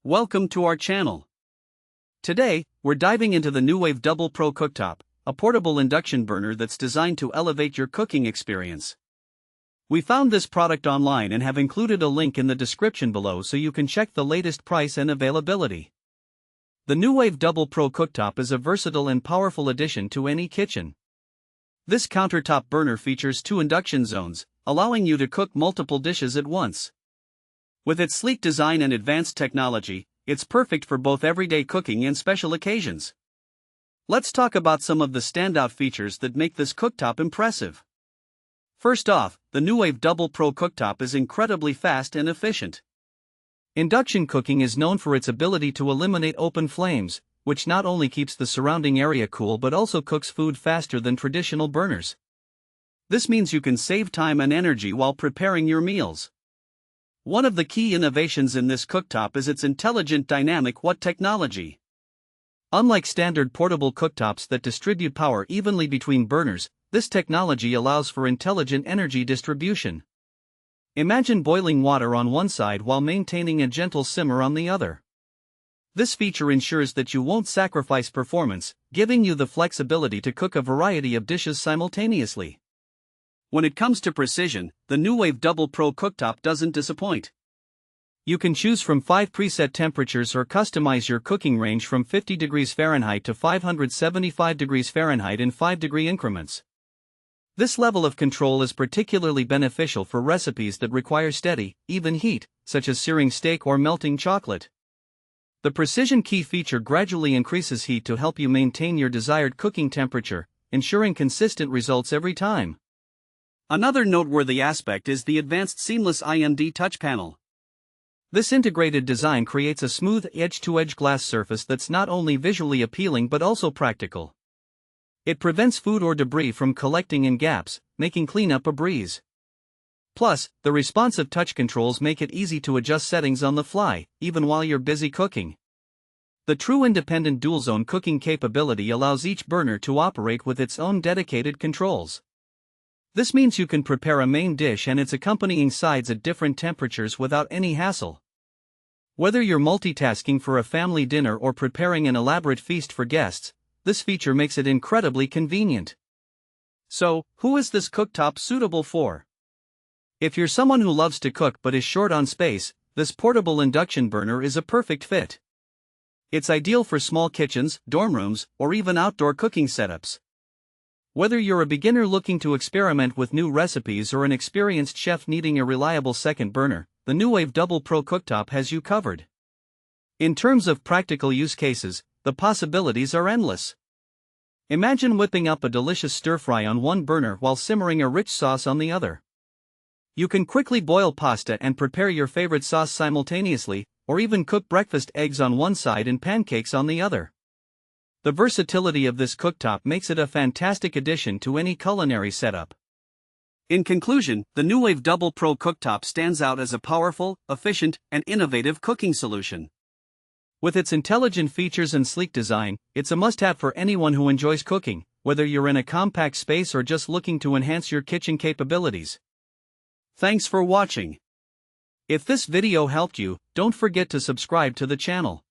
Welcome to our channel. Today, we're diving into the Nuwave Double Pro Cooktop, a portable induction burner that's designed to elevate your cooking experience. We found this product online and have included a link in the description below so you can check the latest price and availability. The Nuwave Double Pro Cooktop is a versatile and powerful addition to any kitchen. This countertop burner features 2 induction zones, allowing you to cook multiple dishes at once. With its sleek design and advanced technology, it's perfect for both everyday cooking and special occasions. Let's talk about some of the standout features that make this cooktop impressive. First off, the Nuwave Double Pro Cooktop is incredibly fast and efficient. Induction cooking is known for its ability to eliminate open flames, which not only keeps the surrounding area cool but also cooks food faster than traditional burners. This means you can save time and energy while preparing your meals. One of the key innovations in this cooktop is its intelligent dynamic watt technology. Unlike standard portable cooktops that distribute power evenly between burners, this technology allows for intelligent energy distribution. Imagine boiling water on one side while maintaining a gentle simmer on the other. This feature ensures that you won't sacrifice performance, giving you the flexibility to cook a variety of dishes simultaneously. When it comes to precision, the Nuwave Double Pro Cooktop doesn't disappoint. You can choose from 5 preset temperatures or customize your cooking range from 50 degrees Fahrenheit to 575 degrees Fahrenheit in 5-degree increments. This level of control is particularly beneficial for recipes that require steady, even heat, such as searing steak or melting chocolate. The Precision Key feature gradually increases heat to help you maintain your desired cooking temperature, ensuring consistent results every time. Another noteworthy aspect is the advanced seamless IND touch panel. This integrated design creates a smooth edge-to-edge glass surface that's not only visually appealing but also practical. It prevents food or debris from collecting in gaps, making cleanup a breeze. Plus, the responsive touch controls make it easy to adjust settings on the fly, even while you're busy cooking. The true independent dual-zone cooking capability allows each burner to operate with its own dedicated controls. This means you can prepare a main dish and its accompanying sides at different temperatures without any hassle. Whether you're multitasking for a family dinner or preparing an elaborate feast for guests, this feature makes it incredibly convenient. So, who is this cooktop suitable for? If you're someone who loves to cook but is short on space, this portable induction burner is a perfect fit. It's ideal for small kitchens, dorm rooms, or even outdoor cooking setups. Whether you're a beginner looking to experiment with new recipes or an experienced chef needing a reliable second burner, the Nuwave Double Pro Cooktop has you covered. In terms of practical use cases, the possibilities are endless. Imagine whipping up a delicious stir-fry on one burner while simmering a rich sauce on the other. You can quickly boil pasta and prepare your favorite sauce simultaneously, or even cook breakfast eggs on one side and pancakes on the other. The versatility of this cooktop makes it a fantastic addition to any culinary setup. In conclusion, the Nuwave Double Pro Cooktop stands out as a powerful, efficient, and innovative cooking solution. With its intelligent features and sleek design, it's a must-have for anyone who enjoys cooking, whether you're in a compact space or just looking to enhance your kitchen capabilities. Thanks for watching. If this video helped you, don't forget to subscribe to the channel.